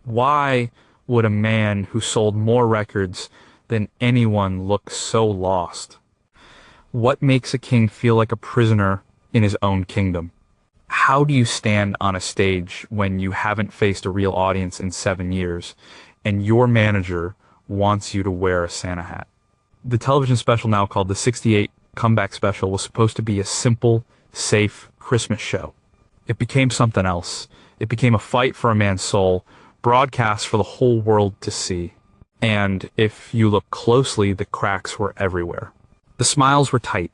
Why would a man who sold more records than anyone look so lost? What makes a king feel like a prisoner in his own kingdom? How do you stand on a stage when you haven't faced a real audience in 7 years and your manager wants you to wear a Santa hat? The television special, now called the 68 Comeback Special, was supposed to be a simple, safe Christmas show. It became something else. It became a fight for a man's soul, broadcast for the whole world to see. And if you look closely, the cracks were everywhere. The smiles were tight.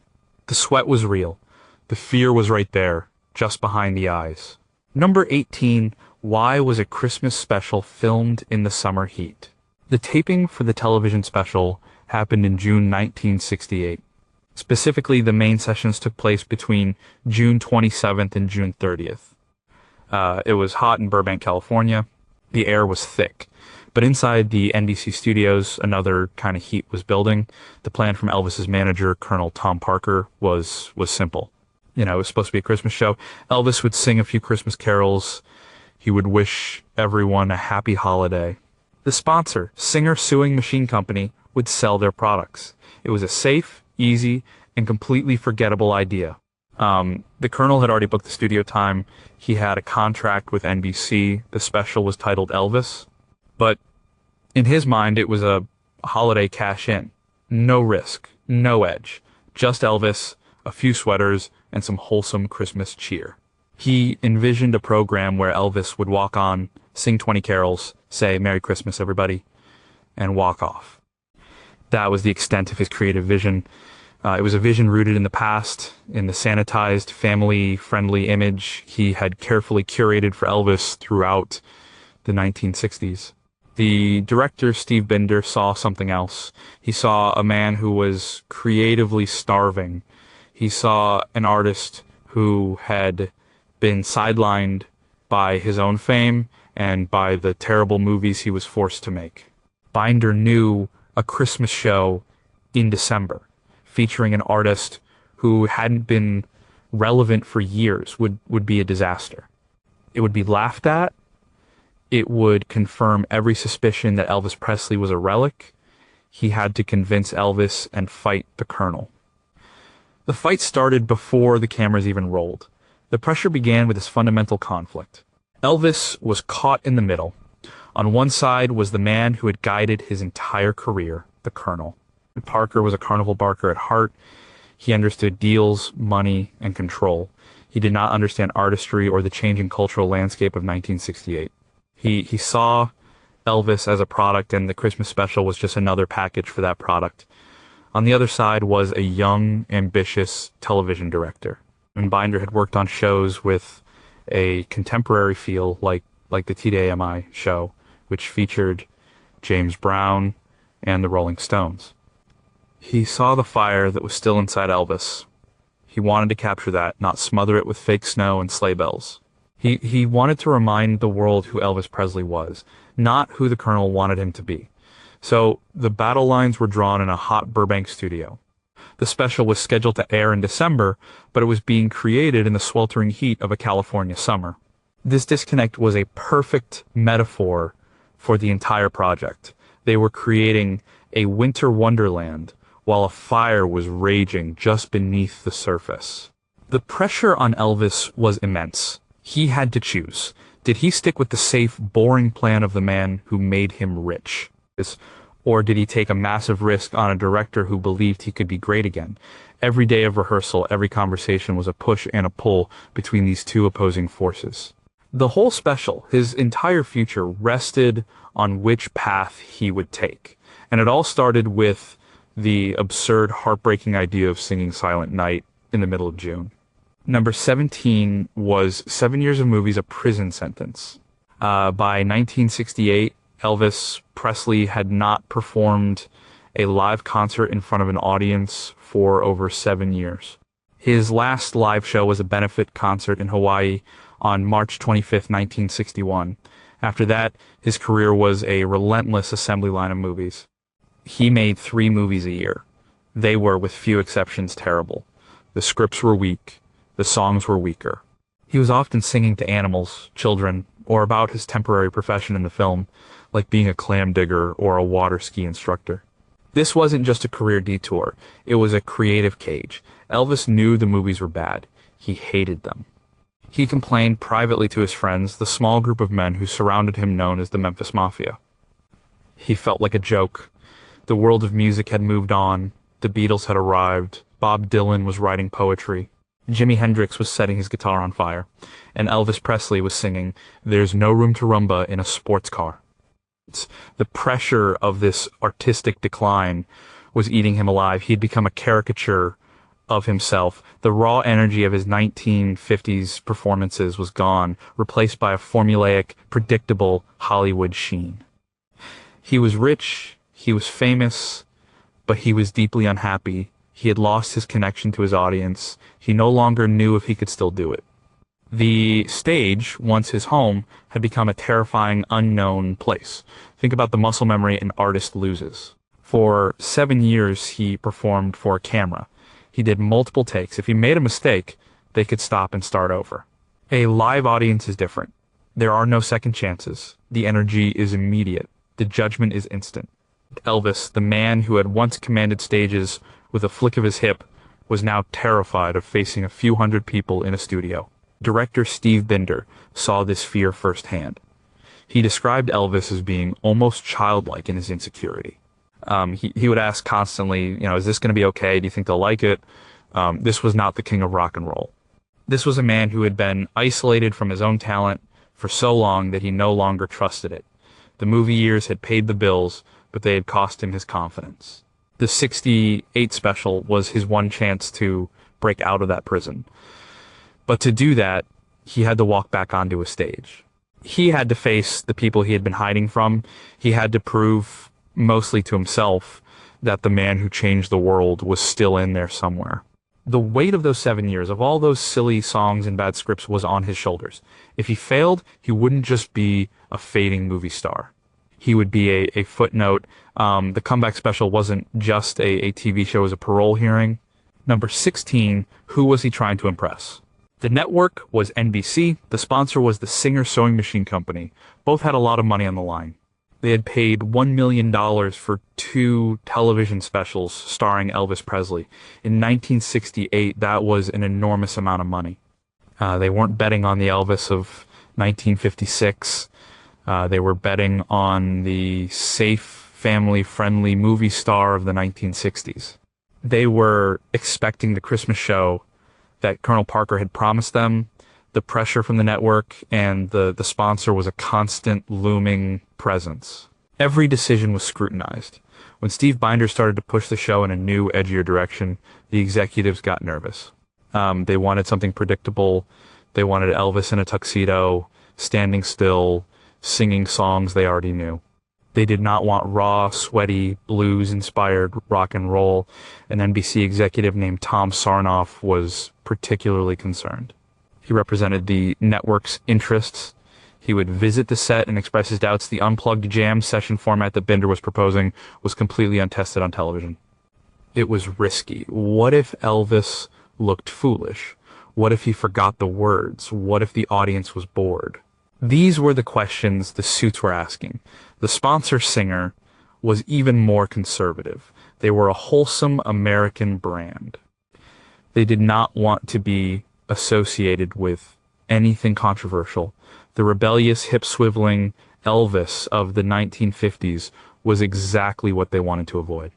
The sweat was real. The fear was right there, just behind the eyes. Number 18, why was a Christmas special filmed in the summer heat? The taping for the television special happened in June 1968. Specifically, the main sessions took place between June 27th and June 30th. It was hot in Burbank, California. The air was thick. But inside the NBC studios, another kind of heat was building. The plan from Elvis's manager, Colonel Tom Parker, was simple. It was supposed to be a Christmas show. Elvis would sing a few Christmas carols. He would wish everyone a happy holiday. The sponsor, Singer Sewing Machine Company, would sell their products. It was a safe, easy, and completely forgettable idea. The Colonel had already booked the studio time. He had a contract with NBC. The special was titled Elvis. But in his mind, it was a holiday cash-in. No risk, no edge. Just Elvis, a few sweaters, and some wholesome Christmas cheer. He envisioned a program where Elvis would walk on, sing 20 carols, say Merry Christmas, everybody, and walk off. That was the extent of his creative vision. It was a vision rooted in the past, in the sanitized, family-friendly image he had carefully curated for Elvis throughout the 1960s. The director, Steve Binder, saw something else. He saw a man who was creatively starving. He saw an artist who had been sidelined by his own fame and by the terrible movies he was forced to make. Binder knew a Christmas show in December, featuring an artist who hadn't been relevant for years, would be a disaster. It would be laughed at. It would confirm every suspicion that Elvis Presley was a relic. He had to convince Elvis and fight the Colonel. The fight started before the cameras even rolled. The pressure began with this fundamental conflict. Elvis was caught in the middle. On one side was the man who had guided his entire career, the Colonel. Parker was a carnival barker at heart. He understood deals, money, and control. He did not understand artistry or the changing cultural landscape of 1968. He saw Elvis as a product, and the Christmas special was just another package for that product. On the other side was a young, ambitious television director. And Binder had worked on shows with a contemporary feel like the TDAMI show, which featured James Brown and the Rolling Stones. He saw the fire that was still inside Elvis. He wanted to capture that, not smother it with fake snow and sleigh bells. He wanted to remind the world who Elvis Presley was, not who the Colonel wanted him to be. So the battle lines were drawn in a hot Burbank studio. The special was scheduled to air in December, but it was being created in the sweltering heat of a California summer. This disconnect was a perfect metaphor for the entire project. They were creating a winter wonderland while a fire was raging just beneath the surface. The pressure on Elvis was immense. He had to choose. Did he stick with the safe, boring plan of the man who made him rich? Or did he take a massive risk on a director who believed he could be great again? Every day of rehearsal, every conversation was a push and a pull between these two opposing forces. The whole special, his entire future, rested on which path he would take. And it all started with the absurd, heartbreaking idea of singing Silent Night in the middle of June. Number 17 was 7 years of movies, a prison sentence. By 1968, Elvis Presley had not performed a live concert in front of an audience for over 7 years. His last live show was a benefit concert in Hawaii on March 25th, 1961. After that, his career was a relentless assembly line of movies. He made 3 movies a year. They were, with few exceptions, terrible. The scripts were weak. The songs were weaker. He was often singing to animals, children, or about his temporary profession in the film, like being a clam digger or a water ski instructor. This wasn't just a career detour, it was a creative cage. Elvis knew the movies were bad. He hated them. He complained privately to his friends, the small group of men who surrounded him known as the Memphis Mafia. He felt like a joke. The world of music had moved on. The Beatles had arrived. Bob Dylan was writing poetry. Jimi Hendrix was setting his guitar on fire. And Elvis Presley was singing, "There's no room to rumba in a sports car." The pressure of this artistic decline was eating him alive. He'd become a caricature of himself. The raw energy of his 1950s performances was gone, replaced by a formulaic, predictable Hollywood sheen. He was rich, he was famous, but he was deeply unhappy. He had lost his connection to his audience. He no longer knew if he could still do it. The stage, once his home, had become a terrifying, unknown place. Think about the muscle memory an artist loses. For 7 years, he performed for a camera. He did multiple takes. If he made a mistake, they could stop and start over. A live audience is different. There are no second chances. The energy is immediate. The judgment is instant. Elvis, the man who had once commanded stages with a flick of his hip, was now terrified of facing a few hundred people in a studio. Director Steve Binder saw this fear firsthand. He described Elvis as being almost childlike in his insecurity. He would ask constantly, is this going to be okay? Do you think they'll like it? This was not the king of rock and roll. This was a man who had been isolated from his own talent for so long that he no longer trusted it. The movie years had paid the bills, but they had cost him his confidence. The '68 special was his one chance to break out of that prison. But to do that, he had to walk back onto a stage. He had to face the people he had been hiding from. He had to prove, mostly to himself, that the man who changed the world was still in there somewhere. The weight of those 7 years, of all those silly songs and bad scripts, was on his shoulders. If he failed, he wouldn't just be a fading movie star. He would be a footnote. The comeback special wasn't just a TV show, it was a parole hearing. Number 16, who was he trying to impress? The network was NBC. The sponsor was the Singer Sewing Machine Company. Both had a lot of money on the line. They had paid $1 million for 2 television specials starring Elvis Presley. In 1968, that was an enormous amount of money. They weren't betting on the Elvis of 1956. They were betting on the safe, family-friendly movie star of the 1960s. They were expecting the Christmas show that Colonel Parker had promised them. The pressure from the network and the sponsor was a constant looming presence. Every decision was scrutinized. When Steve Binder started to push the show in a new, edgier direction, the executives got nervous. They wanted something predictable. They wanted Elvis in a tuxedo, standing still, singing songs they already knew. They did not want raw, sweaty, blues-inspired rock and roll. An NBC executive named Tom Sarnoff was particularly concerned. He represented the network's interests. He would visit the set and express his doubts. The unplugged jam session format that Binder was proposing was completely untested on television. It was risky. What if Elvis looked foolish? What if he forgot the words? What if the audience was bored? These were the questions the suits were asking. The sponsor singer was even more conservative. They were a wholesome American brand. They did not want to be associated with anything controversial. The rebellious, hip-swiveling Elvis of the 1950s was exactly what they wanted to avoid.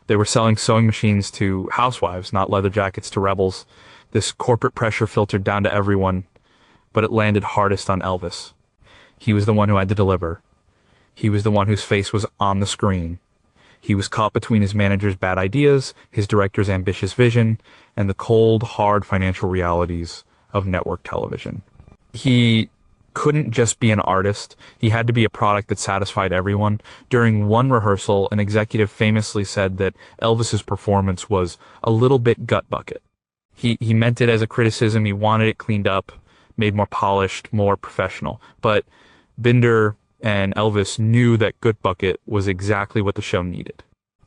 They were selling sewing machines to housewives, not leather jackets to rebels. This corporate pressure filtered down to everyone, but it landed hardest on Elvis. He was the one who had to deliver. He was the one whose face was on the screen. He was caught between his manager's bad ideas, his director's ambitious vision, and the cold, hard financial realities of network television. He couldn't just be an artist. He had to be a product that satisfied everyone. During one rehearsal, an executive famously said that Elvis's performance was a little bit gut bucket. He meant it as a criticism. He wanted it cleaned up, made more polished, more professional. But Binder and Elvis knew that Good Bucket was exactly what the show needed.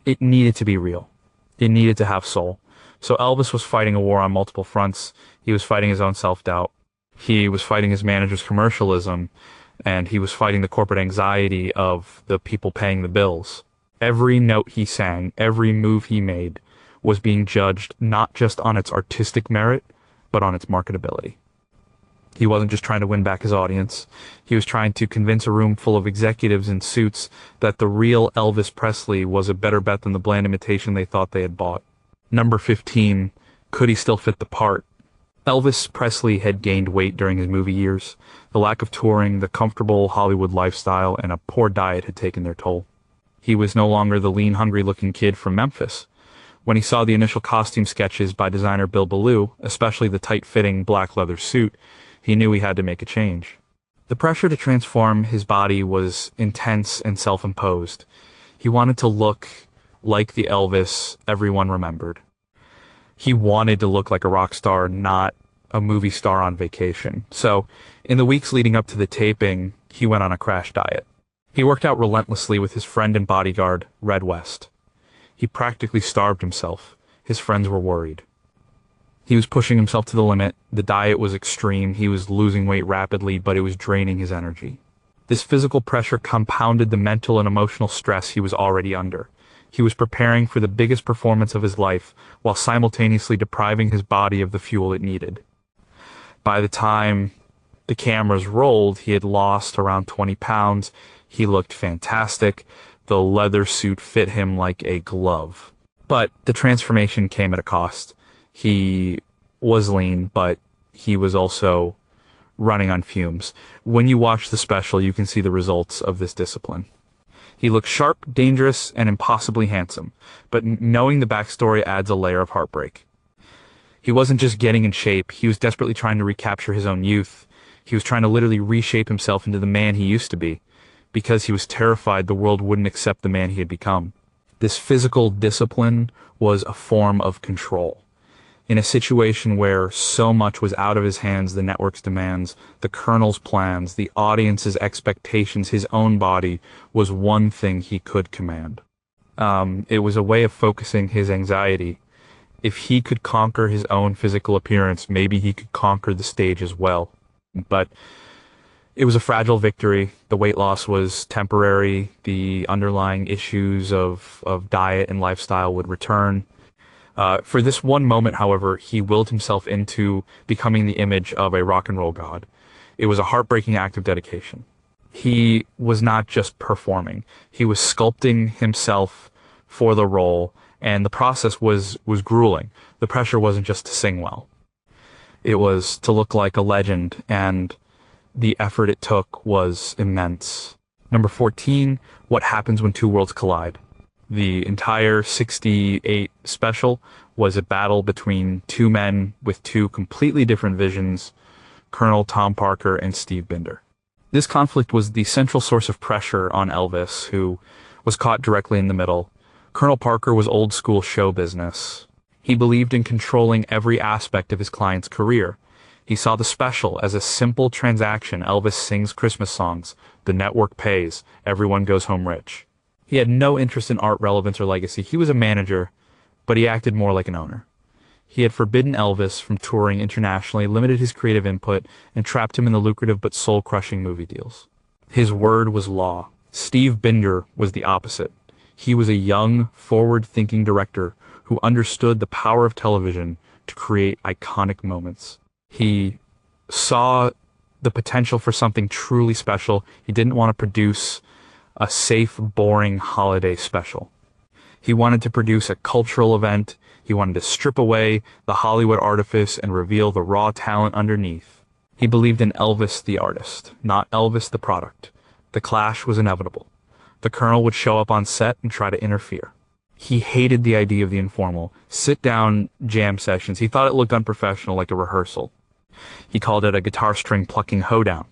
It needed to be real. It needed to have soul. So Elvis was fighting a war on multiple fronts. He was fighting his own self-doubt. He was fighting his manager's commercialism, and he was fighting the corporate anxiety of the people paying the bills. Every note he sang, every move he made was being judged not just on its artistic merit, but on its marketability. He wasn't just trying to win back his audience. He was trying to convince a room full of executives in suits that the real Elvis Presley was a better bet than the bland imitation they thought they had bought. Number 15, could he still fit the part? Elvis Presley had gained weight during his movie years. The lack of touring, the comfortable Hollywood lifestyle, and a poor diet had taken their toll. He was no longer the lean, hungry-looking kid from Memphis. When he saw the initial costume sketches by designer Bill Ballou, especially the tight-fitting black leather suit, he knew he had to make a change. The pressure to transform his body was intense and self-imposed. He wanted to look like the Elvis everyone remembered. He wanted to look like a rock star, not a movie star on vacation. So, in the weeks leading up to the taping, he went on a crash diet. He worked out relentlessly with his friend and bodyguard, Red West. He practically starved himself. His friends were worried. He was pushing himself to the limit. The diet was extreme. He was losing weight rapidly, but it was draining his energy. This physical pressure compounded the mental and emotional stress he was already under. He was preparing for the biggest performance of his life while simultaneously depriving his body of the fuel it needed. By the time the cameras rolled, he had lost around 20 pounds. He looked fantastic. The leather suit fit him like a glove. But the transformation came at a cost. He was lean, but he was also running on fumes. When you watch the special, you can see the results of this discipline. He looked sharp, dangerous, and impossibly handsome, but knowing the backstory adds a layer of heartbreak. He wasn't just getting in shape, he was desperately trying to recapture his own youth. He was trying to literally reshape himself into the man he used to be, because he was terrified the world wouldn't accept the man he had become. This physical discipline was a form of control. In a situation where so much was out of his hands, the network's demands, the colonel's plans, the audience's expectations, his own body was one thing he could command. It was a way of focusing his anxiety. If he could conquer his own physical appearance, maybe he could conquer the stage as well. But it was a fragile victory. The weight loss was temporary. The underlying issues of diet and lifestyle would return. For this one moment, however, he willed himself into becoming the image of a rock and roll god. It was a heartbreaking act of dedication. He was not just performing. He was sculpting himself for the role, and the process was grueling. The pressure wasn't just to sing well. It was to look like a legend, and the effort it took was immense. Number 14, what happens when two worlds collide? The entire 68 special was a battle between two men with two completely different visions, Colonel Tom Parker and Steve Binder. This conflict was the central source of pressure on Elvis, who was caught directly in the middle. Colonel Parker was old school show business. He believed in controlling every aspect of his client's career. He saw the special as a simple transaction. Elvis sings Christmas songs, the network pays, everyone goes home rich. He had no interest in art relevance or legacy. He was a manager, but he acted more like an owner. He had forbidden Elvis from touring internationally, limited his creative input, and trapped him in the lucrative but soul-crushing movie deals. His word was law. Steve Binder was the opposite. He was a young, forward-thinking director who understood the power of television to create iconic moments. He saw the potential for something truly special. He didn't want to produce a safe, boring holiday special. He wanted to produce a cultural event. He wanted to strip away the Hollywood artifice and reveal the raw talent underneath. He believed in Elvis the artist, not Elvis the product. The clash was inevitable. The Colonel would show up on set and try to interfere. He hated the idea of the informal, sit-down jam sessions. He thought it looked unprofessional, like a rehearsal. He called it a guitar string plucking hoedown.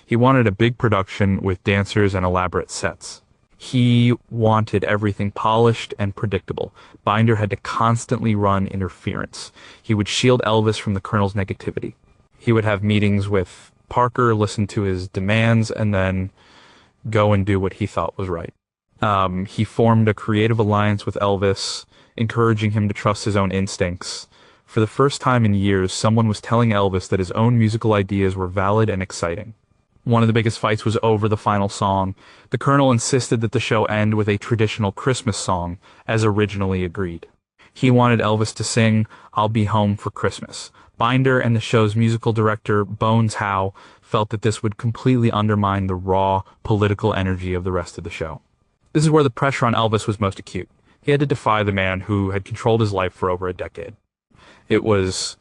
He wanted a big production with dancers and elaborate sets. He wanted everything polished and predictable. Binder had to constantly run interference. He would shield Elvis from the Colonel's negativity. He would have meetings with Parker, listen to his demands, and then go and do what he thought was right. He formed a creative alliance with Elvis, encouraging him to trust his own instincts. For the first time in years, someone was telling Elvis that his own musical ideas were valid and exciting. One of the biggest fights was over the final song. The Colonel insisted that the show end with a traditional Christmas song, as originally agreed. He wanted Elvis to sing "I'll Be Home for Christmas." Binder and the show's musical director, Bones Howe, felt that this would completely undermine the raw, political energy of the rest of the show. This is where the pressure on Elvis was most acute. He had to defy the man who had controlled his life for over a decade. It was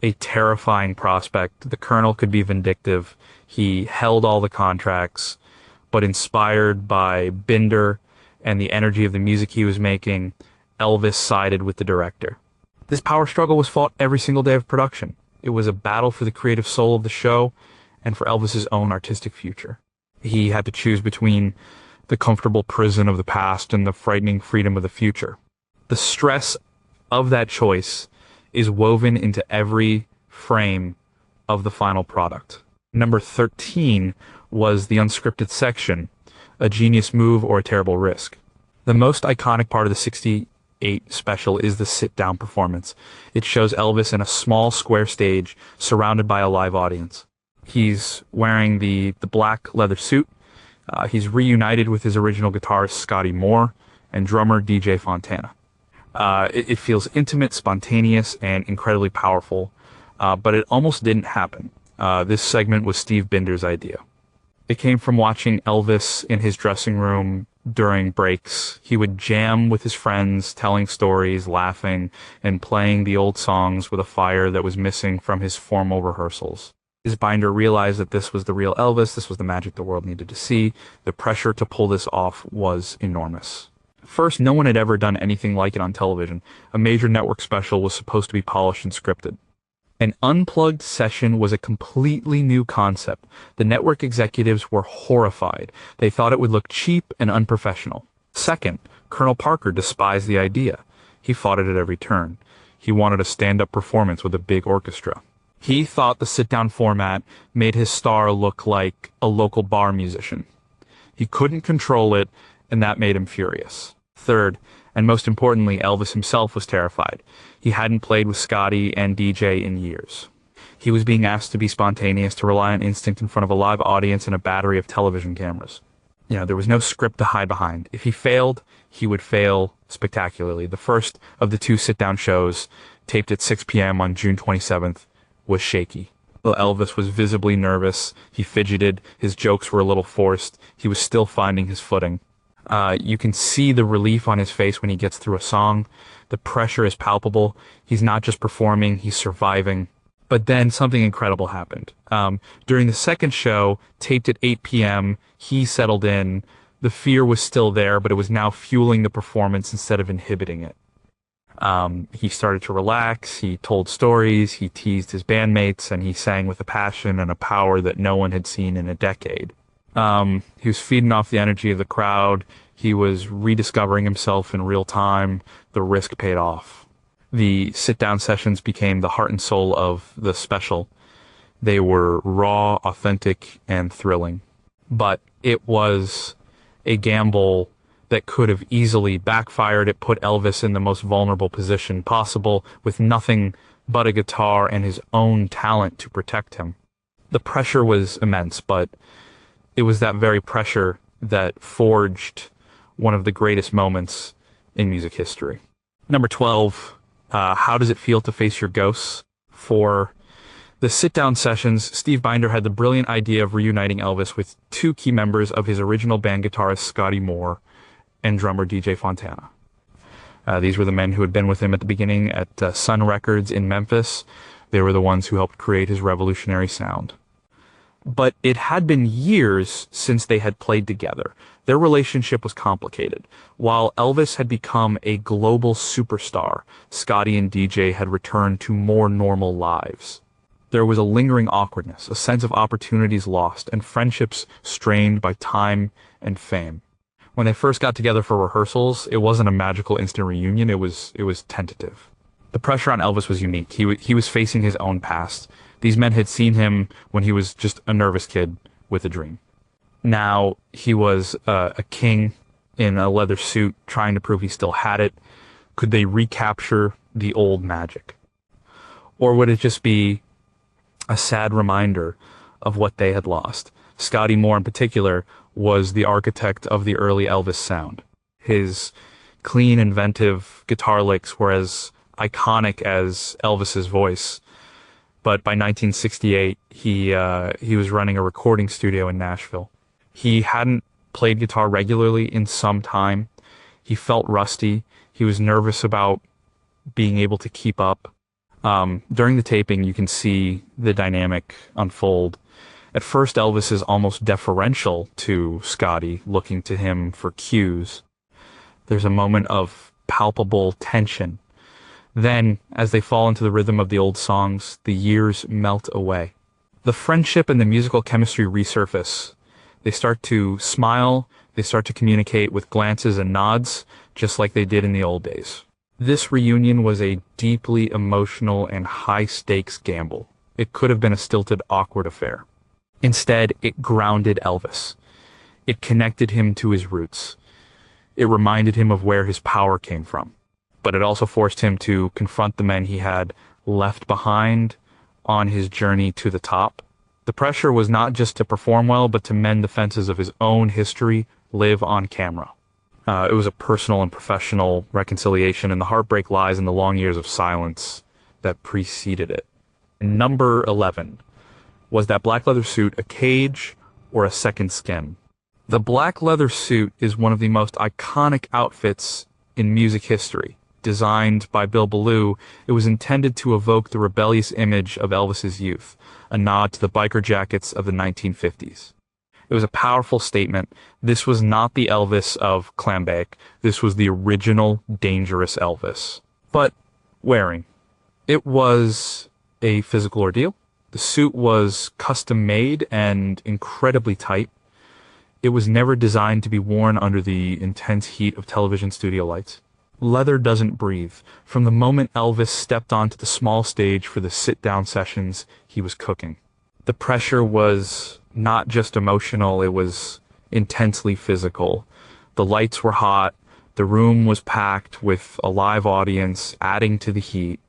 a terrifying prospect. The Colonel could be vindictive. He held all the contracts, but inspired by Binder and the energy of the music he was making, Elvis sided with the director. This power struggle was fought every single day of production. It was a battle for the creative soul of the show and for Elvis's own artistic future. He had to choose between the comfortable prison of the past and the frightening freedom of the future. The stress of that choice is woven into every frame of the final product. Number 13 was the unscripted section, a genius move or a terrible risk. The most iconic part of the 68 special is the sit-down performance. It shows Elvis in a small square stage surrounded by a live audience. He's wearing the black leather suit. He's reunited with his original guitarist Scotty Moore and drummer DJ Fontana. It feels intimate, spontaneous, and incredibly powerful, but it almost didn't happen. This segment was Steve Binder's idea. It came from watching Elvis in his dressing room during breaks. He would jam with his friends, telling stories, laughing, and playing the old songs with a fire that was missing from his formal rehearsals. As Binder realized that this was the real Elvis, this was the magic the world needed to see, the pressure to pull this off was enormous. First, no one had ever done anything like it on television. A major network special was supposed to be polished and scripted. An unplugged session was a completely new concept. The network executives were horrified. They thought it would look cheap and unprofessional. Second, Colonel Parker despised the idea. He fought it at every turn. He wanted a stand-up performance with a big orchestra. He thought the sit-down format made his star look like a local bar musician. He couldn't control it, and that made him furious. Third, and most importantly, Elvis himself was terrified. He hadn't played with Scotty and DJ in years. He was being asked to be spontaneous, to rely on instinct in front of a live audience and a battery of television cameras. There was no script to hide behind. If he failed, he would fail spectacularly. The first of the two sit-down shows, taped at 6 p.m. on June 27th, was shaky. Elvis was visibly nervous. He fidgeted. His jokes were a little forced. He was still finding his footing. You can see the relief on his face when he gets through a song. The pressure is palpable. He's not just performing, he's surviving. But then something incredible happened. During the second show, taped at 8 p.m., he settled in. The fear was still there, but it was now fueling the performance instead of inhibiting it. He started to relax, he told stories, he teased his bandmates, and he sang with a passion and a power that no one had seen in a decade. He was feeding off the energy of the crowd. He was rediscovering himself in real time. The risk paid off. The sit-down sessions became the heart and soul of the special. They were raw, authentic, and thrilling. But it was a gamble that could have easily backfired. It put Elvis in the most vulnerable position possible, with nothing but a guitar and his own talent to protect him. The pressure was immense, but it was that very pressure that forged one of the greatest moments in music history. Number 12, how does it feel to face your ghosts? For the sit-down sessions, Steve Binder had the brilliant idea of reuniting Elvis with two key members of his original band guitarist Scotty Moore and drummer DJ Fontana. These were the men who had been with him at the beginning at Sun Records in Memphis. They were the ones who helped create his revolutionary sound. But it had been years since they had played together. Their relationship was complicated. While Elvis had become a global superstar, Scotty and DJ had returned to more normal lives. There was a lingering awkwardness, a sense of opportunities lost, and friendships strained by time and fame. When they first got together for rehearsals, it wasn't a magical instant reunion, it was tentative. The pressure on Elvis was unique. He was facing his own past. These men had seen him when he was just a nervous kid with a dream. Now he was a king in a leather suit trying to prove he still had it. Could they recapture the old magic? Or would it just be a sad reminder of what they had lost? Scotty Moore, in particular, was the architect of the early Elvis sound. His clean, inventive guitar licks were as iconic as Elvis's voice. But by 1968, he was running a recording studio in Nashville. He hadn't played guitar regularly in some time. He felt rusty. He was nervous about being able to keep up. During the taping, you can see the dynamic unfold. At first, Elvis is almost deferential to Scotty, looking to him for cues. There's a moment of palpable tension. Then, as they fall into the rhythm of the old songs, the years melt away. The friendship and the musical chemistry resurface. They start to smile, they start to communicate with glances and nods, just like they did in the old days. This reunion was a deeply emotional and high-stakes gamble. It could have been a stilted, awkward affair. Instead, it grounded Elvis. It connected him to his roots. It reminded him of where his power came from. But it also forced him to confront the men he had left behind on his journey to the top. The pressure was not just to perform well, but to mend the fences of his own history, live on camera. It was a personal and professional reconciliation, and the heartbreak lies in the long years of silence that preceded it. Number 11. Was that black leather suit a cage or a second skin? The black leather suit is one of the most iconic outfits in music history. Designed by Bill Ballou, it was intended to evoke the rebellious image of Elvis's youth, a nod to the biker jackets of the 1950s. It was a powerful statement. This was not the Elvis of Clambake. This was the original dangerous Elvis. But wearing. It was a physical ordeal. The suit was custom made and incredibly tight. It was never designed to be worn under the intense heat of television studio lights. Leather doesn't breathe. From the moment Elvis stepped onto the small stage for the sit-down sessions, he was cooking. The pressure was not just emotional, it was intensely physical. The lights were hot, the room was packed with a live audience, adding to the heat,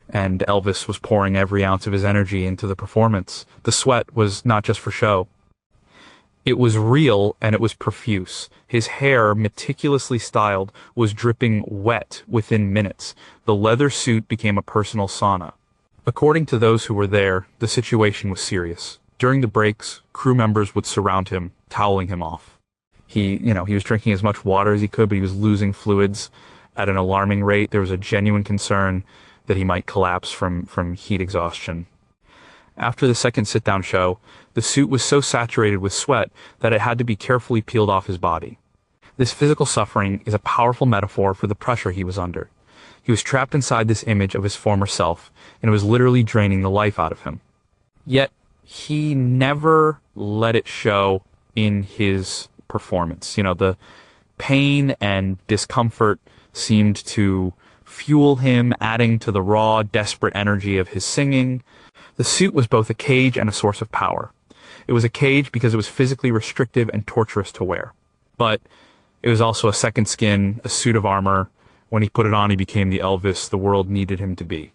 and Elvis was pouring every ounce of his energy into the performance. The sweat was not just for show. It was real and it was profuse. His hair, meticulously styled, was dripping wet within minutes. The leather suit became a personal sauna. According to those who were there, the situation was serious. During the breaks, crew members would surround him, toweling him off. He was drinking as much water as he could, but he was losing fluids at an alarming rate. There was a genuine concern that he might collapse from heat exhaustion. After the second sit-down show, the suit was so saturated with sweat that it had to be carefully peeled off his body. This physical suffering is a powerful metaphor for the pressure he was under. He was trapped inside this image of his former self, and it was literally draining the life out of him. Yet, he never let it show in his performance. The pain and discomfort seemed to fuel him, adding to the raw, desperate energy of his singing. The suit was both a cage and a source of power. It was a cage because it was physically restrictive and torturous to wear. But it was also a second skin, a suit of armor. When he put it on, he became the Elvis the world needed him to be.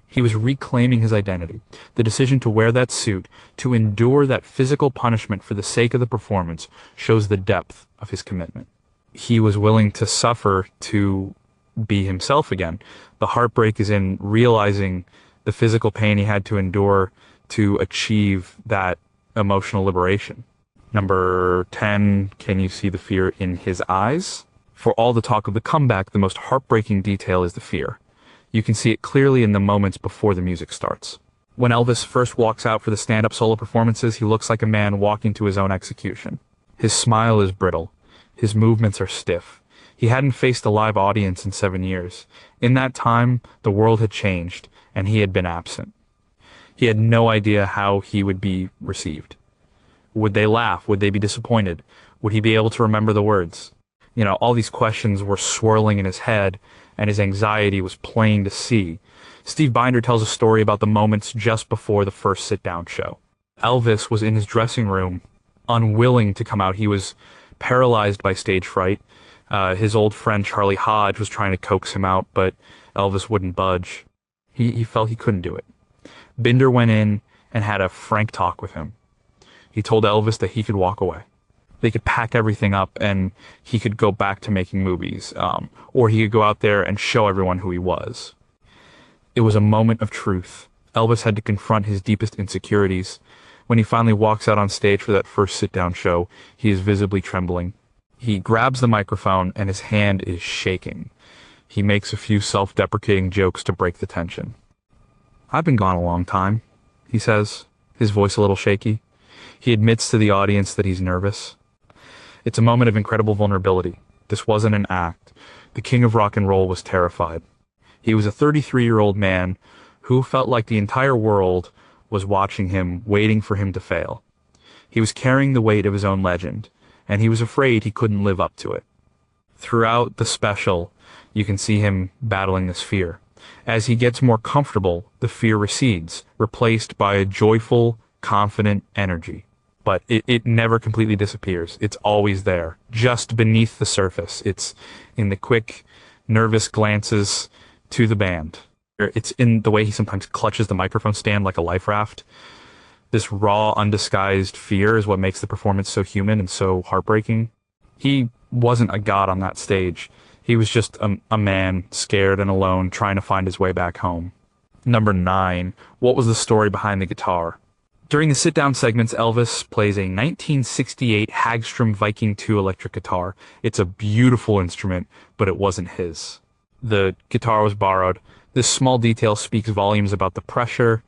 He was reclaiming his identity. The decision to wear that suit, to endure that physical punishment for the sake of the performance, shows the depth of his commitment. He was willing to suffer to be himself again. The heartbreak is in realizing the physical pain he had to endure to achieve that emotional liberation. Number 10, can you see the fear in his eyes? For all the talk of the comeback, the most heartbreaking detail is the fear. You can see it clearly in the moments before the music starts. When Elvis first walks out for the stand-up solo performances, he looks like a man walking to his own execution. His smile is brittle. His movements are stiff. He hadn't faced a live audience in 7 years. In that time, the world had changed, and he had been absent. He had no idea how he would be received. Would they laugh? Would they be disappointed? Would he be able to remember the words? All these questions were swirling in his head, and his anxiety was plain to see. Steve Binder tells a story about the moments just before the first sit-down show. Elvis was in his dressing room, unwilling to come out. He was paralyzed by stage fright. His old friend Charlie Hodge was trying to coax him out, but Elvis wouldn't budge. He felt he couldn't do it. Binder went in and had a frank talk with him. He told Elvis that he could walk away. They could pack everything up and he could go back to making movies, or he could go out there and show everyone who he was. It was a moment of truth. Elvis had to confront his deepest insecurities. When he finally walks out on stage for that first sit-down show, he is visibly trembling. He grabs the microphone and his hand is shaking. He makes a few self-deprecating jokes to break the tension. "I've been gone a long time," he says, his voice a little shaky. He admits to the audience that he's nervous. It's a moment of incredible vulnerability. This wasn't an act. The king of rock and roll was terrified. He was a 33-year-old man who felt like the entire world was watching him, waiting for him to fail. He was carrying the weight of his own legend, and he was afraid he couldn't live up to it. Throughout the special, you can see him battling this fear. As he gets more comfortable, the fear recedes, replaced by a joyful, confident energy. But it never completely disappears. It's always there, just beneath the surface. It's in the quick, nervous glances to the band. It's in the way he sometimes clutches the microphone stand like a life raft. This raw, undisguised fear is what makes the performance so human and so heartbreaking. He wasn't a god on that stage. He was just a man, scared and alone, trying to find his way back home. Number 9. What was the story behind the guitar? During the sit-down segments, Elvis plays a 1968 Hagstrom Viking II electric guitar. It's a beautiful instrument, but it wasn't his. The guitar was borrowed. This small detail speaks volumes about the pressure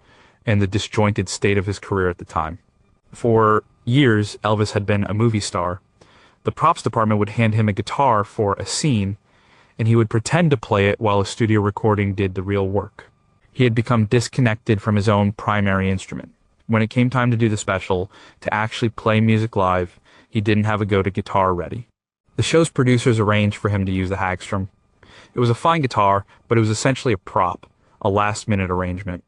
and the disjointed state of his career at the time. For years, Elvis had been a movie star. The props department would hand him a guitar for a scene, and he would pretend to play it while a studio recording did the real work. He had become disconnected from his own primary instrument. When it came time to do the special, to actually play music live, he didn't have a go-to guitar ready. The show's producers arranged for him to use the Hagstrom. It was a fine guitar, but it was essentially a prop, a last-minute arrangement.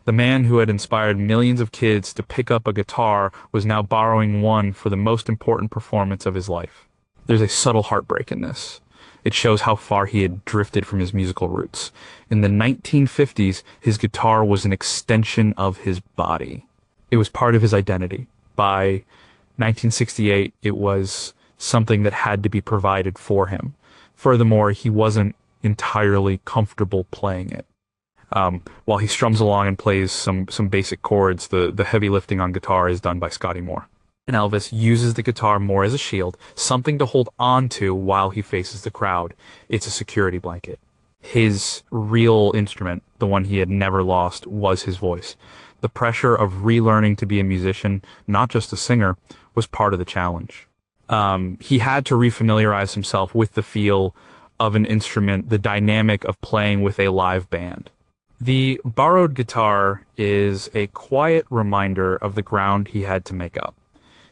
The man who had inspired millions of kids to pick up a guitar was now borrowing one for the most important performance of his life. There's a subtle heartbreak in this. It shows how far he had drifted from his musical roots. In the 1950s, his guitar was an extension of his body. It was part of his identity. By 1968, it was something that had to be provided for him. Furthermore, he wasn't entirely comfortable playing it. While he strums along and plays some basic chords, the heavy lifting on guitar is done by Scotty Moore. And Elvis uses the guitar more as a shield, something to hold on to while he faces the crowd. It's a security blanket. His real instrument, the one he had never lost, was his voice. The pressure of relearning to be a musician, not just a singer, was part of the challenge. He had to refamiliarize himself with the feel of an instrument, the dynamic of playing with a live band. The borrowed guitar is a quiet reminder of the ground he had to make up.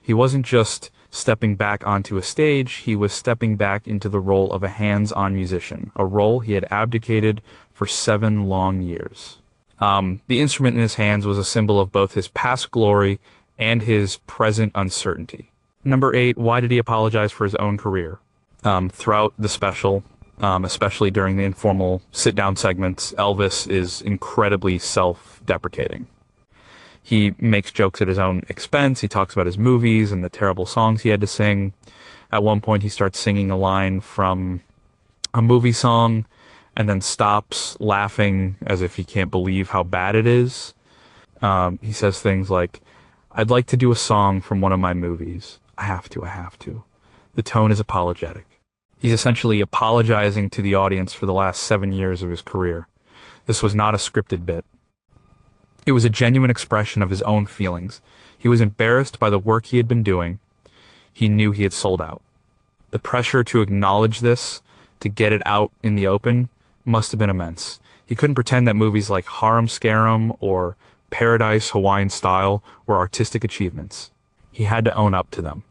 He wasn't just stepping back onto a stage, he was stepping back into the role of a hands-on musician, a role he had abdicated for 7 long years. The instrument in his hands was a symbol of both his past glory and his present uncertainty. Number 8, why did he apologize for his own career? Throughout the special, especially during the informal sit-down segments, Elvis is incredibly self-deprecating. He makes jokes at his own expense. He talks about his movies and the terrible songs he had to sing. At one point, he starts singing a line from a movie song and then stops laughing as if he can't believe how bad it is. He says things like, "I'd like to do a song from one of my movies. I have to. The tone is apologetic." He's essentially apologizing to the audience for the last 7 years of his career. This was not a scripted bit. It was a genuine expression of his own feelings. He was embarrassed by the work he had been doing. He knew he had sold out. The pressure to acknowledge this, to get it out in the open, must have been immense. He couldn't pretend that movies like Harem Scarum or Paradise Hawaiian Style were artistic achievements. He had to own up to them.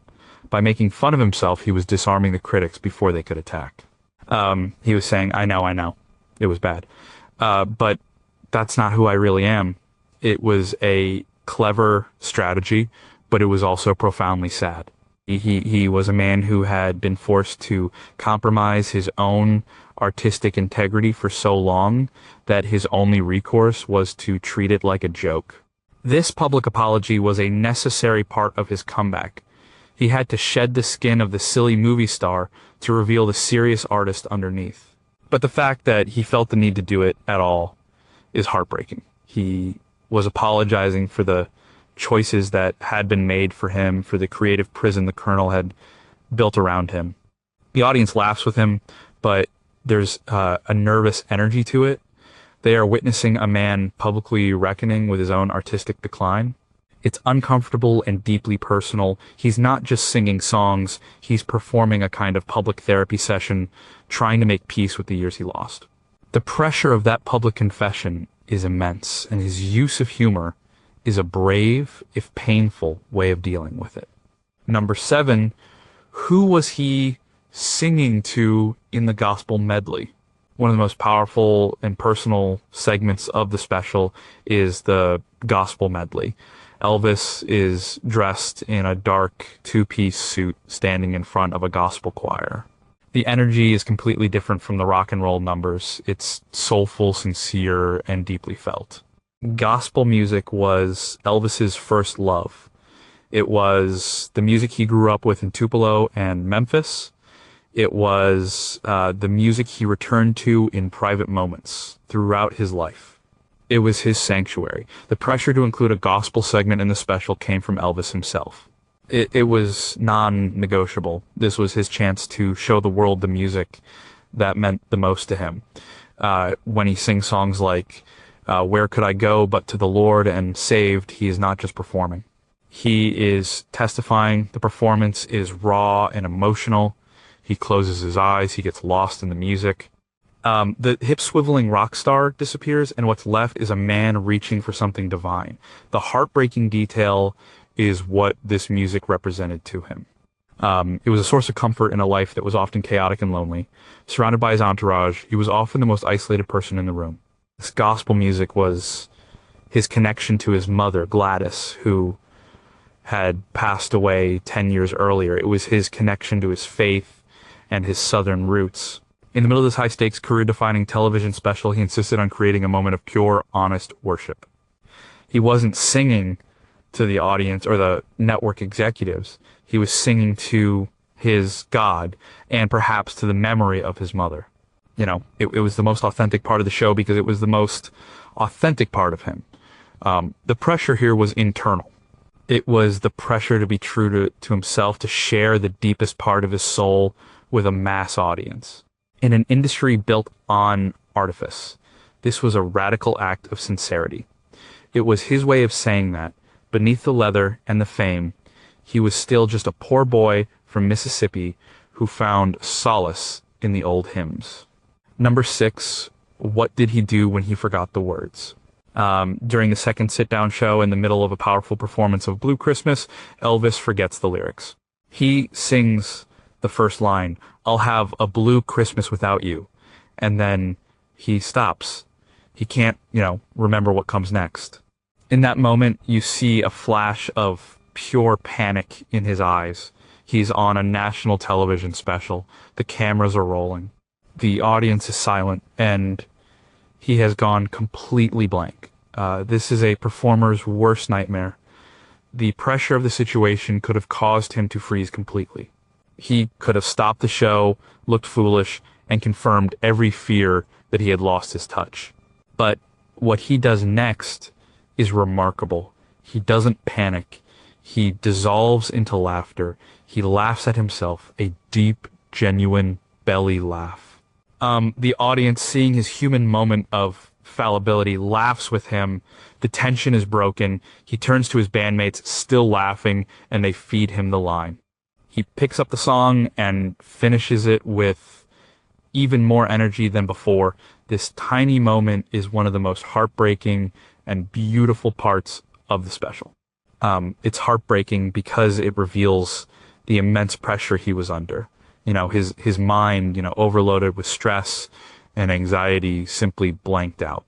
By making fun of himself, he was disarming the critics before they could attack. He was saying, I know, it was bad. But that's not who I really am. It was a clever strategy, but it was also profoundly sad. He was a man who had been forced to compromise his own artistic integrity for so long that his only recourse was to treat it like a joke. This public apology was a necessary part of his comeback. He had to shed the skin of the silly movie star to reveal the serious artist underneath. But the fact that he felt the need to do it at all is heartbreaking. He was apologizing for the choices that had been made for him, for the creative prison the Colonel had built around him. The audience laughs with him, but there's a nervous energy to it. They are witnessing a man publicly reckoning with his own artistic decline. It's uncomfortable and deeply personal. He's not just singing songs, he's performing a kind of public therapy session, trying to make peace with the years he lost. The pressure of that public confession is immense, and his use of humor is a brave, if painful, way of dealing with it. Number 7, who was he singing to in the gospel medley? One of the most powerful and personal segments of the special is the gospel medley. Elvis is dressed in a dark two-piece suit standing in front of a gospel choir. The energy is completely different from the rock and roll numbers. It's soulful, sincere, and deeply felt. Gospel music was Elvis's first love. It was the music he grew up with in Tupelo and Memphis. It was the music he returned to in private moments throughout his life. It was his sanctuary. The pressure to include a gospel segment in the special came from Elvis himself. It was non-negotiable. This was his chance to show the world the music that meant the most to him. When he sings songs like Where Could I Go But to the Lord and Saved, he is not just performing. He is testifying. The performance is raw and emotional. He closes his eyes. He gets lost in the music. The hip-swiveling rock star disappears, and what's left is a man reaching for something divine. The heartbreaking detail is what this music represented to him. It was a source of comfort in a life that was often chaotic and lonely. Surrounded by his entourage, he was often the most isolated person in the room. This gospel music was his connection to his mother, Gladys, who had passed away 10 years earlier. It was his connection to his faith and his southern roots. In the middle of this high-stakes, career-defining television special, he insisted on creating a moment of pure, honest worship. He wasn't singing to the audience or the network executives. He was singing to his God and perhaps to the memory of his mother. You know, it was the most authentic part of the show because it was the most authentic part of him. The pressure here was internal. It was the pressure to be true to himself, to share the deepest part of his soul with a mass audience. In an industry built on artifice, this was a radical act of sincerity. It was his way of saying that, beneath the leather and the fame, he was still just a poor boy from Mississippi who found solace in the old hymns. Number 6, what did he do when he forgot the words? During the second sit-down show in the middle of a powerful performance of Blue Christmas, Elvis forgets the lyrics. He sings the first line, "I'll have a blue Christmas without you," and then he stops. He can't, remember what comes next. In that moment, you see a flash of pure panic in his eyes. He's on a national television special. The cameras are rolling. The audience is silent, and he has gone completely blank. This is a performer's worst nightmare. The pressure of the situation could have caused him to freeze completely. He could have stopped the show, looked foolish, and confirmed every fear that he had lost his touch. But what he does next is remarkable. He doesn't panic. He dissolves into laughter. He laughs at himself, a deep, genuine belly laugh. The audience, seeing his human moment of fallibility, laughs with him. The tension is broken. He turns to his bandmates, still laughing, and they feed him the line. He picks up the song and finishes it with even more energy than before. This tiny moment is one of the most heartbreaking and beautiful parts of the special. It's heartbreaking because it reveals the immense pressure he was under. His mind, overloaded with stress and anxiety, simply blanked out.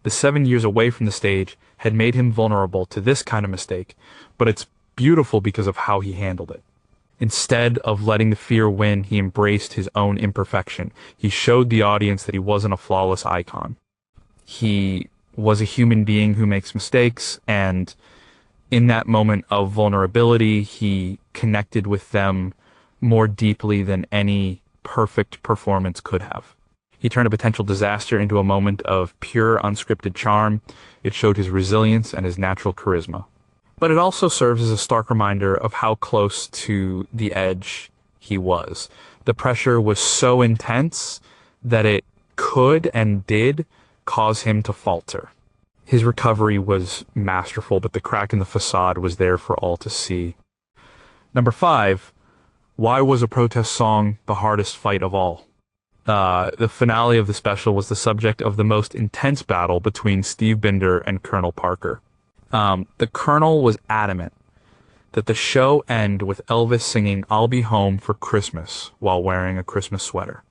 The 7 years away from the stage had made him vulnerable to this kind of mistake, but it's beautiful because of how he handled it. Instead of letting the fear win, he embraced his own imperfection. He showed the audience that he wasn't a flawless icon. He was a human being who makes mistakes, and in that moment of vulnerability, he connected with them more deeply than any perfect performance could have. He turned a potential disaster into a moment of pure, unscripted charm. It showed his resilience and his natural charisma. But it also serves as a stark reminder of how close to the edge he was. The pressure was so intense that it could and did cause him to falter. His recovery was masterful, but the crack in the facade was there for all to see. Number 5, why was a protest song the hardest fight of all? The finale of the special was the subject of the most intense battle between Steve Binder and Colonel Parker. The Colonel was adamant that the show end with Elvis singing "I'll Be Home for Christmas" while wearing a Christmas sweater.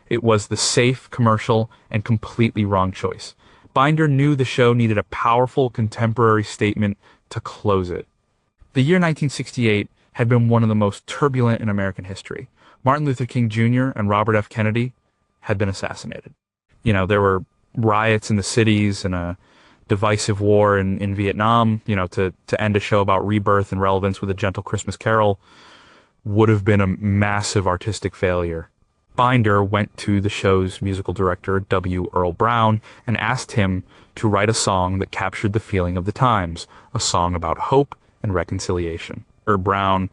It was the safe, commercial, and completely wrong choice. Binder knew the show needed a powerful contemporary statement to close it. The year 1968 had been one of the most turbulent in American history. Martin Luther King Jr. and Robert F. Kennedy had been assassinated. There were riots in the cities and a divisive war in Vietnam. To end a show about rebirth and relevance with A Gentle Christmas Carol would have been a massive artistic failure. Binder went to the show's musical director, W. Earl Brown, and asked him to write a song that captured the feeling of the times, a song about hope and reconciliation. Brown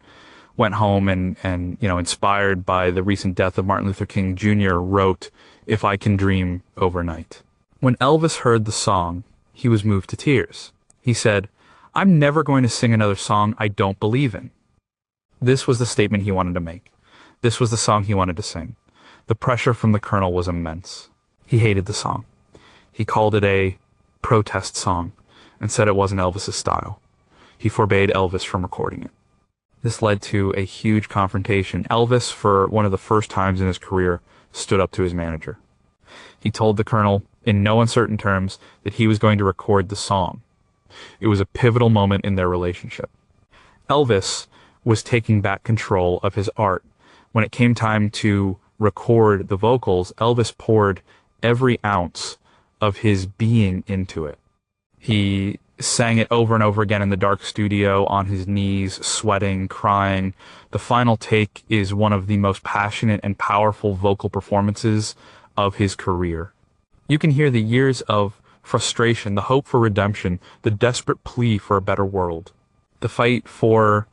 went home and inspired by the recent death of Martin Luther King Jr., wrote "If I Can Dream Overnight." When Elvis heard the song, he was moved to tears. He said, "I'm never going to sing another song I don't believe in." This was the statement he wanted to make. This was the song he wanted to sing. The pressure from the Colonel was immense. He hated the song. He called it a protest song and said it wasn't Elvis's style. He forbade Elvis from recording it. This led to a huge confrontation. Elvis, for one of the first times in his career, stood up to his manager. He told the Colonel, in no uncertain terms, that he was going to record the song. It was a pivotal moment in their relationship. Elvis was taking back control of his art. When it came time to record the vocals, Elvis poured every ounce of his being into it. He sang it over and over again in the dark studio, on his knees, sweating, crying. The final take is one of the most passionate and powerful vocal performances of his career. You can hear the years of frustration, the hope for redemption, the desperate plea for a better world. The fight for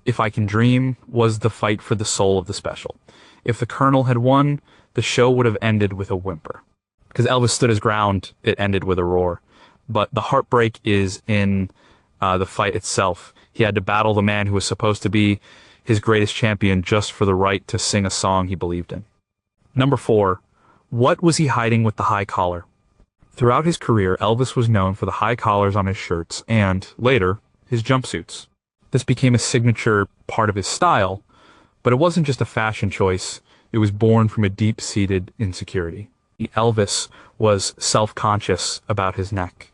"If I Can Dream" was the fight for the soul of the special. If the Colonel had won, the show would have ended with a whimper. Because Elvis stood his ground, it ended with a roar. But the heartbreak is in the fight itself. He had to battle the man who was supposed to be his greatest champion just for the right to sing a song he believed in. Number 4, what was he hiding with the high collar? Throughout his career, Elvis was known for the high collars on his shirts and, later, his jumpsuits. This became a signature part of his style, but it wasn't just a fashion choice. It was born from a deep-seated insecurity. Elvis was self-conscious about his neck.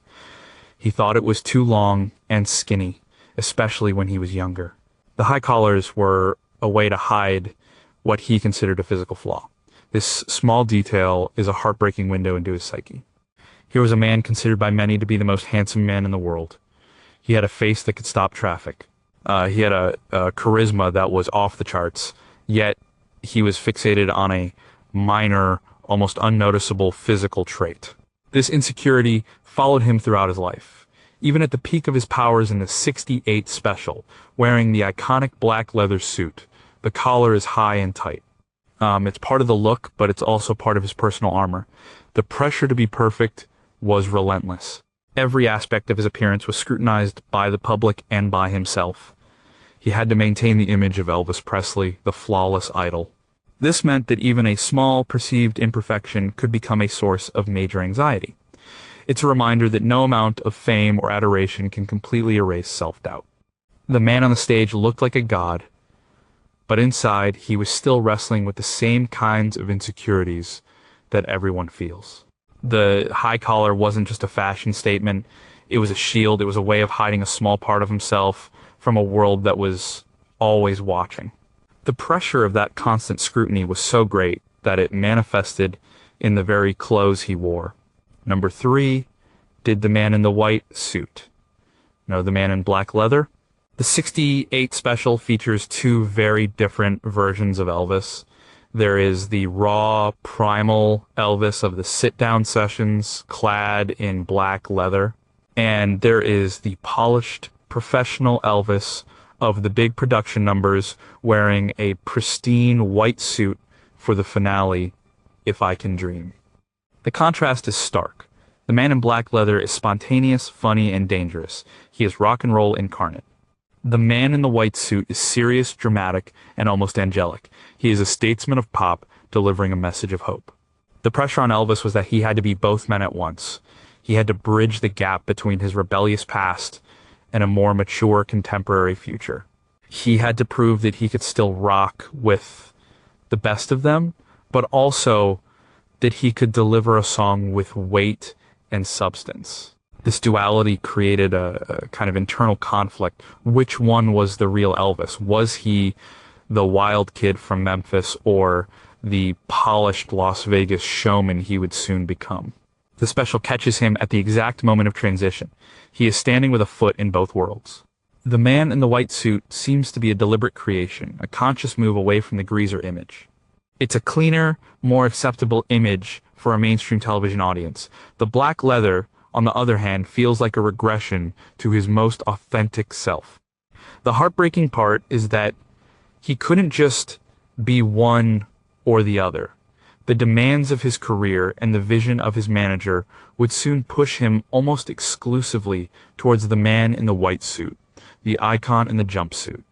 He thought it was too long and skinny, especially when he was younger. The high collars were a way to hide what he considered a physical flaw. This small detail is a heartbreaking window into his psyche. Here was a man considered by many to be the most handsome man in the world. He had a face that could stop traffic. He had a charisma that was off the charts, yet he was fixated on a minor, almost unnoticeable physical trait. This insecurity followed him throughout his life. Even at the peak of his powers in the '68 special, wearing the iconic black leather suit, the collar is high and tight. It's part of the look, but it's also part of his personal armor. The pressure to be perfect was relentless. Every aspect of his appearance was scrutinized by the public and by himself. He had to maintain the image of Elvis Presley, the flawless idol. This meant that even a small, perceived imperfection could become a source of major anxiety. It's a reminder that no amount of fame or adoration can completely erase self-doubt. The man on the stage looked like a god, but inside he was still wrestling with the same kinds of insecurities that everyone feels. The high collar wasn't just a fashion statement, it was a shield, it was a way of hiding a small part of himself from a world that was always watching. The pressure of that constant scrutiny was so great that it manifested in the very clothes he wore. Number 3, did the man in the white suit know the man in black leather? The 68 special features 2 very different versions of Elvis. There is the raw, primal Elvis of the sit-down sessions, clad in black leather. And there is the polished, professional Elvis of the big production numbers, wearing a pristine white suit for the finale, If I Can Dream. The contrast is stark. The man in black leather is spontaneous, funny, and dangerous. He is rock and roll incarnate. The man in the white suit is serious, dramatic, and almost angelic. He is a statesman of pop, delivering a message of hope. The pressure on Elvis was that he had to be both men at once. He had to bridge the gap between his rebellious past and a more mature contemporary future. He had to prove that he could still rock with the best of them, but also that he could deliver a song with weight and substance. This duality created a kind of internal conflict. Which one was the real Elvis? Was he the wild kid from Memphis or the polished Las Vegas showman he would soon become? The special catches him at the exact moment of transition. He is standing with a foot in both worlds. The man in the white suit seems to be a deliberate creation, a conscious move away from the greaser image. It's a cleaner, more acceptable image for a mainstream television audience. The black leather, on the other hand, feels like a regression to his most authentic self. The heartbreaking part is that he couldn't just be one or the other. The demands of his career and the vision of his manager would soon push him almost exclusively towards the man in the white suit, the icon in the jumpsuit.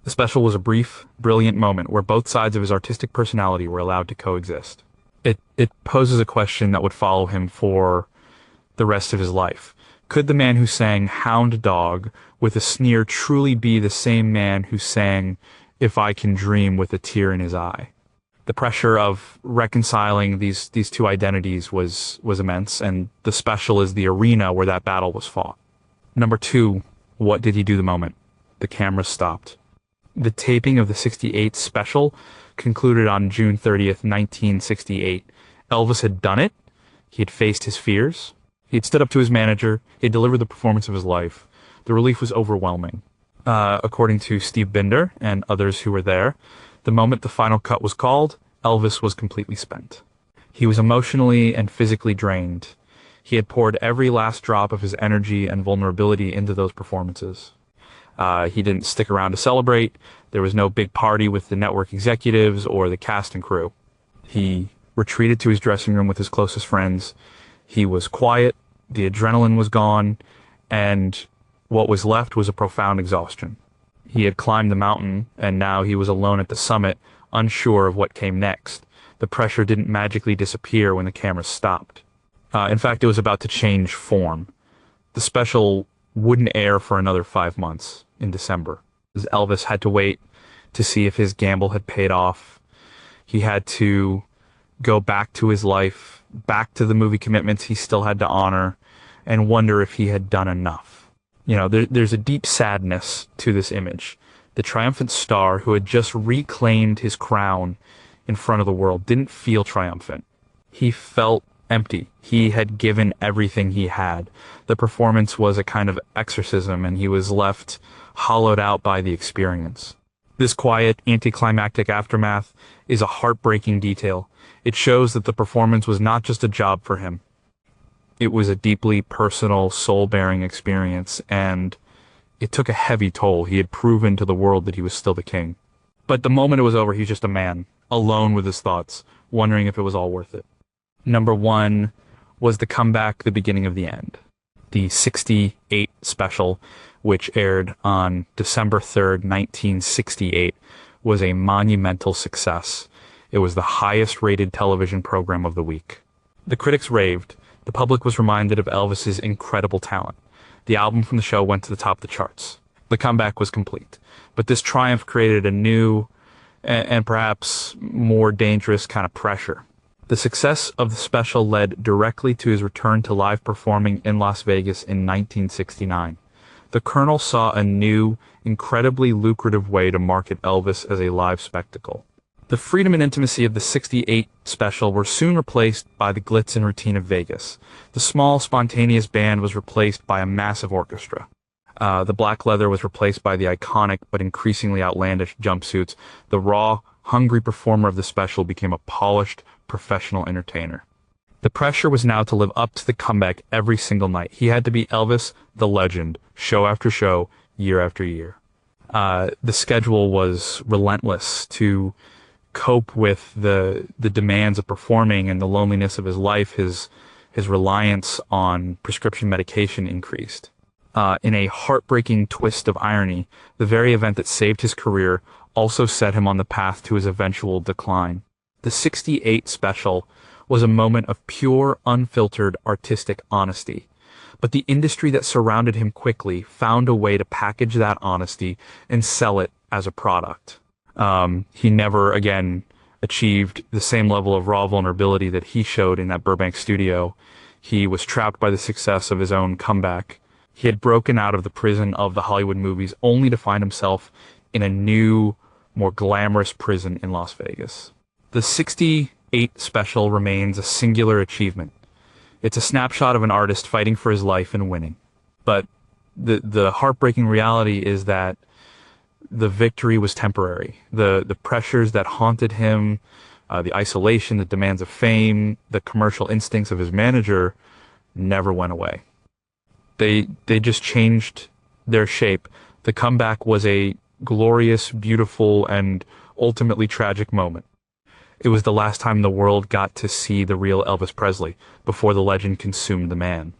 The special was a brief, brilliant moment where both sides of his artistic personality were allowed to coexist. It poses a question that would follow him for the rest of his life. Could the man who sang Hound Dog with a sneer truly be the same man who sang If I Can Dream with a tear in his eye? The pressure of reconciling these 2 identities was immense, and the special is the arena where that battle was fought. Number 2, what did he do the moment the camera stopped? The taping of the 68 special concluded on June 30th, 1968. Elvis had done it. He had faced his fears. He had stood up to his manager. He had delivered the performance of his life. The relief was overwhelming. According to Steve Binder and others who were there, the moment the final cut was called, Elvis was completely spent. He was emotionally and physically drained. He had poured every last drop of his energy and vulnerability into those performances. He didn't stick around to celebrate. There was no big party with the network executives or the cast and crew. He retreated to his dressing room with his closest friends. He was quiet, the adrenaline was gone, and what was left was a profound exhaustion. He had climbed the mountain, and now he was alone at the summit, unsure of what came next. The pressure didn't magically disappear when the camera stopped. In fact, it was about to change form. The special wouldn't air for another 5 months in December, as Elvis had to wait to see if his gamble had paid off. He had to go back to his life, back to the movie commitments he still had to honor, and wonder if he had done enough. There's a deep sadness to this image. The triumphant star who had just reclaimed his crown in front of the world didn't feel triumphant. He felt empty. He had given everything he had. The performance was a kind of exorcism, and he was left hollowed out by the experience. This quiet, anticlimactic aftermath is a heartbreaking detail. It shows that the performance was not just a job for him. It was a deeply personal, soul-bearing experience, and it took a heavy toll. He had proven to the world that he was still the king. But the moment it was over, he was just a man, alone with his thoughts, wondering if it was all worth it. Number 1 was the comeback, the beginning of the end. The 68 special, which aired on December 3rd, 1968, was a monumental success. It was the highest-rated television program of the week. The critics raved. The public was reminded of Elvis's incredible talent. The album from the show went to the top of the charts. The comeback was complete. But this triumph created a new and perhaps more dangerous kind of pressure. The success of the special led directly to his return to live performing in Las Vegas in 1969. the Colonel saw a new, incredibly lucrative way to market Elvis as a live spectacle. The freedom and intimacy of the '68 special were soon replaced by the glitz and routine of Vegas. The small, spontaneous band was replaced by a massive orchestra. The black leather was replaced by the iconic but increasingly outlandish jumpsuits. The raw, hungry performer of the special became a polished, professional entertainer. The pressure was now to live up to the comeback every single night. He had to be Elvis, the legend, show after show, year after year. The schedule was relentless to cope with the demands of performing and the loneliness of his life. His reliance on prescription medication increased. In a heartbreaking twist of irony, the very event that saved his career also set him on the path to his eventual decline. The '68 special was a moment of pure, unfiltered artistic honesty. But the industry that surrounded him quickly found a way to package that honesty and sell it as a product. He never again achieved the same level of raw vulnerability that he showed in that Burbank studio. He was trapped by the success of his own comeback. He had broken out of the prison of the Hollywood movies only to find himself in a new, more glamorous prison in Las Vegas. The '68 special remains a singular achievement. It's a snapshot of an artist fighting for his life and winning. But the heartbreaking reality is that the victory was temporary. The pressures that haunted him, the isolation, the demands of fame, the commercial instincts of his manager never went away. They just changed their shape. The comeback was a glorious, beautiful, and ultimately tragic moment. It was the last time the world got to see the real Elvis Presley before the legend consumed the man.